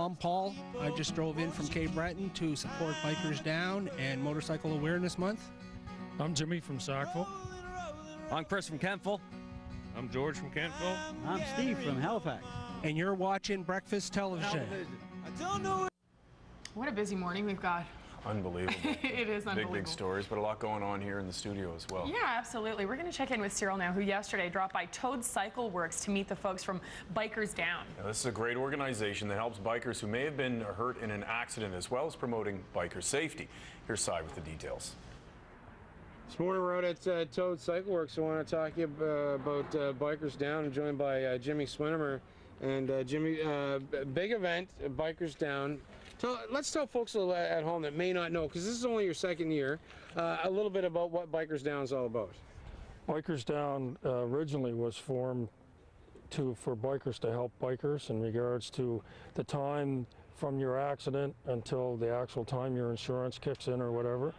I'm Paul. I just drove in from Cape Breton to support Bikers Down and Motorcycle Awareness Month. I'm Jimmy from Sackville. I'm Chris from Kentville. I'm George from Kentville. I'm Steve from Halifax. And you're watching Breakfast Television. What a busy morning we've got. Unbelievable. It is unbelievable. Big stories, but a lot going on here in the studio as well. Yeah, absolutely. We're going to check in with Cyril now, who yesterday dropped by Toad Cycle Works to meet the folks from Bikers Down. Now, this is a great organization that helps bikers who may have been hurt in an accident, as well as promoting biker safety. Here's Cy with the details. This morning we're out at Toad Cycle Works. I want to talk to you about Bikers Down. I'm joined by Jimmy Swinimer. And Jimmy, big event, Bikers Down. Let's tell folks at home that may not know, because this is only your second year, a little bit about what Bikers Down is all about. Bikers Down originally was formed for bikers to help bikers in regards to the time from your accident until the actual time your insurance kicks in or whatever.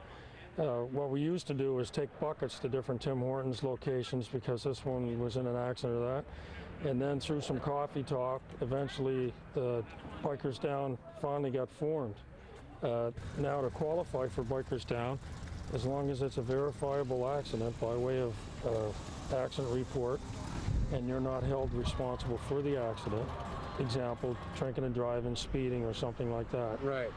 What we used to do is take buckets to different Tim Hortons locations, because this one was in an accident or that. And then through some coffee talk, eventually the Bikers Down finally got formed. Now to qualify for Bikers Down, as long as it's a verifiable accident by way of accident report, and you're not held responsible for the accident, example, drinking and driving, speeding, or something like that. Right.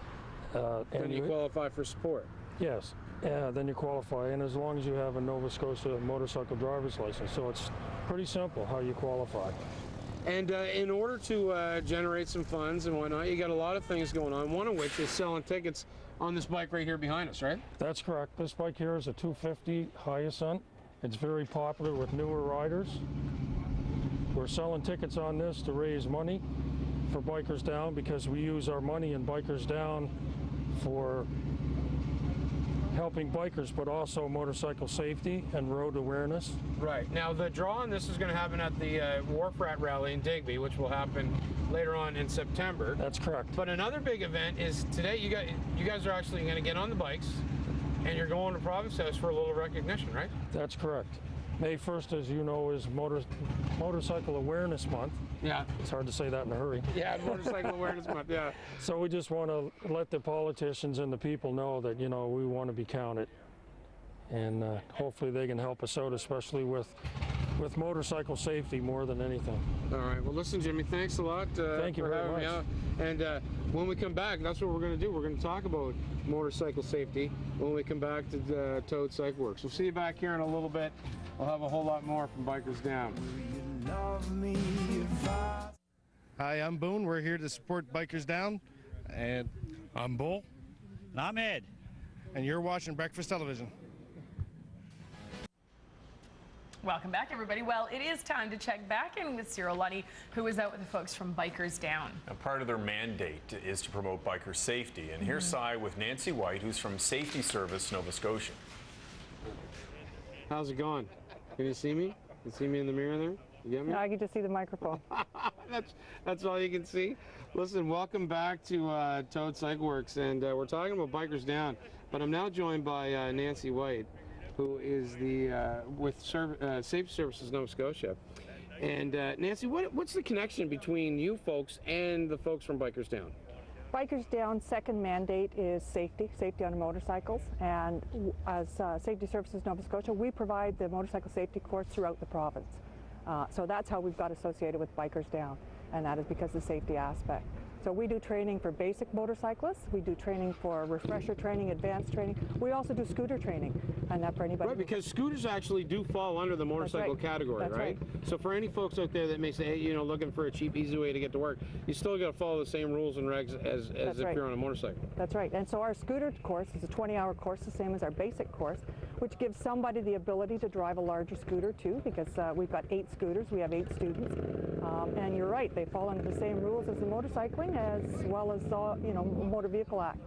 And you qualify for support. Yes. Then you qualify, and as long as you have a Nova Scotia motorcycle driver's license. So it's pretty simple how you qualify. And in order to generate some funds and whatnot, you got a lot of things going on, one of which is selling tickets on this bike right here behind us, right? That's correct. This bike here is a 250 Hyacin. It's very popular with newer riders. We're selling tickets on this to raise money for Bikers Down, because we use our money in Bikers Down for helping bikers, but also motorcycle safety and road awareness. Right. Now, the draw on this is going to happen at the Wharf Rat Rally in Digby, which will happen later on in September. That's correct. But another big event is today. You guys are actually going to get on the bikes, and you're going to Province House for a little recognition, right? That's correct. May 1st, as you know, is Motorcycle Awareness Month. Yeah. It's hard to say that in a hurry. Yeah, Motorcycle Awareness Month, yeah. So we just want to let the politicians and the people know that, you know, we want to be counted. And hopefully they can help us out, especially with motorcycle safety more than anything. All right. Well, listen, Jimmy, thanks a lot Thank you for very having much. me out. And when we come back, that's what we're going to do. We're going to talk about motorcycle safety when we come back to Toad Cycle Works. We'll see you back here in a little bit. We'll have a whole lot more from Bikers Down. Hi, I'm Boone. We're here to support Bikers Down. And I'm Bull. And I'm Ed. And you're watching Breakfast Television. Welcome back, everybody. Well, it is time to check back in with Cyril Luddy, who is out with the folks from Bikers Down. Now, part of their mandate is to promote biker safety. And here's Cy with Nancy White, who's from Safety Service Nova Scotia. How's it going? Can you see me? Can you see me in the mirror there? You get me? No, I can just see the microphone. That's all you can see. Listen, welcome back to Toad Cycle Works, and we're talking about Bikers Down. But I'm now joined by Nancy White, who is the with Safety Services Nova Scotia. And Nancy, what's the connection between you folks and the folks from Bikers Down? Bikers Down's second mandate is safety on motorcycles, and as Safety Services Nova Scotia, we provide the motorcycle safety course throughout the province. So that's how we've got associated with Bikers Down, and that is because of the safety aspect. So we do training for basic motorcyclists, we do training for refresher training, advanced training. We also do scooter training, and that for anybody. Right, because scooters actually do fall under the motorcycle category, That's right? So for any folks out there that may say, hey, you know, looking for a cheap, easy way to get to work, you still got to follow the same rules and regs as if you're on a motorcycle. That's right. And so our scooter course is a 20-hour course, the same as our basic course, which gives somebody the ability to drive a larger scooter too, because we've got 8 scooters, we have 8 students. And you're right, they fall under the same rules as the motorcycling, as well as you know, Motor Vehicle Act.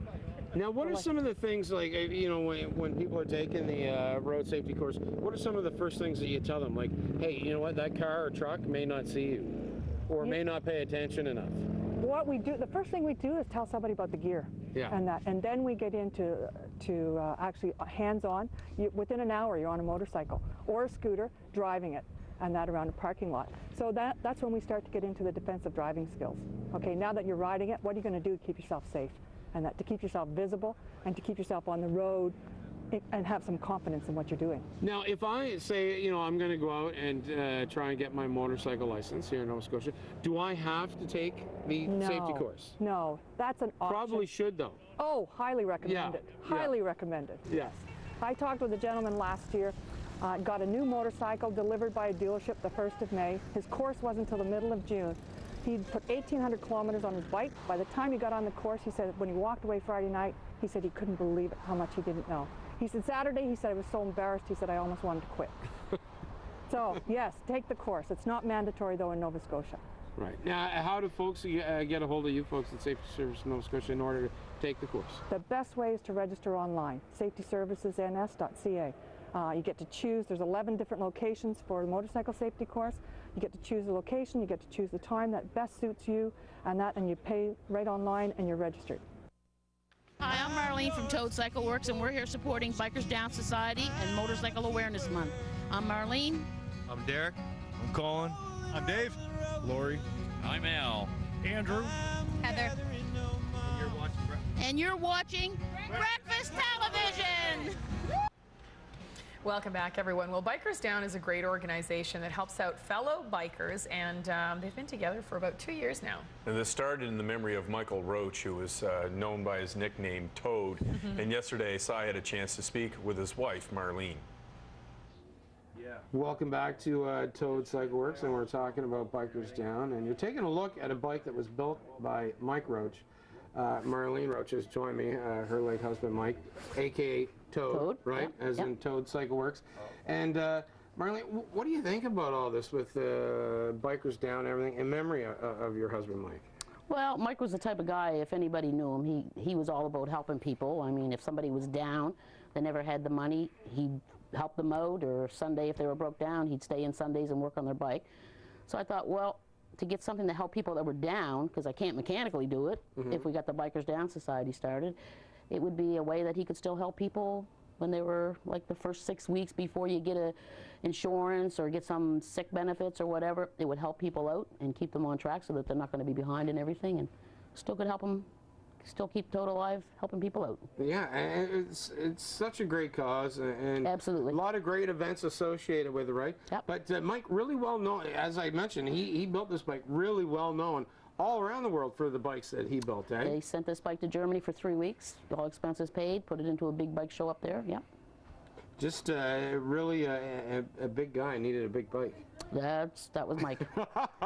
Now, what are some of the things, like, you know, when people are taking the road safety course, what are some of the first things that you tell them? Like, hey, you know what, that car or truck may not see you, or may not pay attention enough. What we do, the first thing we do is tell somebody about the gear. Yeah. And then we get into actually hands-on. Within an hour, you're on a motorcycle or a scooter driving it. and that around a parking lot. So that's when we start to get into the defensive driving skills. Okay, now that you're riding it, what are you going to do to keep yourself safe? And that to keep yourself visible and to keep yourself on the road and have some confidence in what you're doing. Now, if I say, you know, I'm going to go out and try and get my motorcycle license here in Nova Scotia, do I have to take the safety course? No, that's an option. Probably should, though. Oh, highly recommended. Yeah. Highly recommended. Yes. I talked with a gentleman last year, got a new motorcycle delivered by a dealership the 1st of May. His course wasn't until the middle of June. He'd put 1,800 kilometers on his bike. By the time he got on the course, he said when he walked away Friday night, he said he couldn't believe it, how much he didn't know. He said Saturday, he said I was so embarrassed, he said I almost wanted to quit. So yes, take the course. It's not mandatory though in Nova Scotia. Right. Now, how do folks get a hold of you folks at Safety Services Nova Scotia in order to take the course? The best way is to register online, safetyservicesns.ca. You get to choose, there's 11 different locations for the motorcycle safety course. You get to choose the location, you get to choose the time that best suits you, and you pay right online and you're registered. Hi, I'm Marlene from Toad Cycle Works, and we're here supporting Bikers Down Society and Motorcycle Awareness Month. I'm Marlene. I'm Derek. I'm Colin. I'm Dave. Lori. I'm Al. Andrew. Heather. And you're watching Breakfast Television! Welcome back, everyone. Well, Bikers Down is a great organization that helps out fellow bikers, and they've been together for about 2 years now. And this started in the memory of Michael Roach, who was known by his nickname Toad. And yesterday, Cy had a chance to speak with his wife, Marlene. Welcome back to Toad Cycle Works, and we're talking about Bikers Down. And you're taking a look at a bike that was built by Mike Roach. Marlene Roach has joined me, her late husband Mike, a.k.a. Toad, right? Yep. As in Toad Cycle Works. And Marlene, what do you think about all this with Bikers Down and everything in memory of your husband Mike? Well, Mike was the type of guy, if anybody knew him, he was all about helping people. I mean, if somebody was down, they never had the money, he'd help them out, or Sunday if they were broke down, he'd stay in Sundays and work on their bike. So I thought, well, to get something to help people that were down, because I can't mechanically do it, if we got the Bikers Down Society started, it would be a way that he could still help people when they were like the first 6 weeks before you get a insurance or get some sick benefits or whatever. It would help people out and keep them on track so that they're not going to be behind and everything, and still could help them still keep Toad alive, helping people out. Yeah, and it's such a great cause, and absolutely a lot of great events associated with it, right? Yep. But Mike, really well known, as I mentioned, he built this bike really well known all around the world for the bikes that he built, eh? They sent this bike to Germany for 3 weeks, all expenses paid, put it into a big bike show up there, yeah. Just really a big guy, needed a big bike. That was Mike.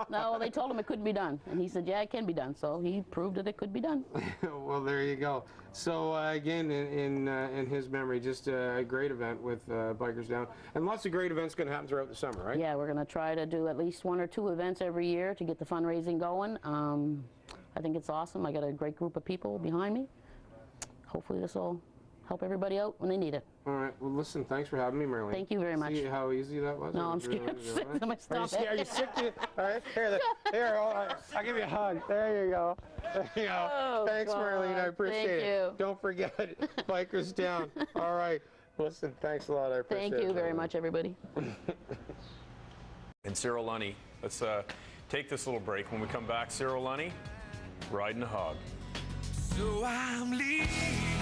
No, they told him it couldn't be done, and he said, yeah, it can be done, so he proved that it could be done. Well, there you go. So again, in his memory, just a great event with Bikers Down, and lots of great events going to happen throughout the summer, right? Yeah, we're going to try to do at least 1 or 2 events every year to get the fundraising going. I think it's awesome. I got a great group of people behind me. Hopefully this will help everybody out when they need it. All right. Well, listen, thanks for having me, Marlene. Thank you very much. See how easy that was? No, I'm scared. I'm sick. Are you sick? All right. Here, I'll give you a hug. There you go. There you go. Oh, thanks, God. Marlene. I appreciate Thank it. you. Don't forget, Bikers Down. All right. Listen, thanks a lot. I appreciate it. Thank you very much, everybody. And Cyril Lunny, let's take this little break. When we come back, Cyril Lunny, riding a hog. So I'm leaving.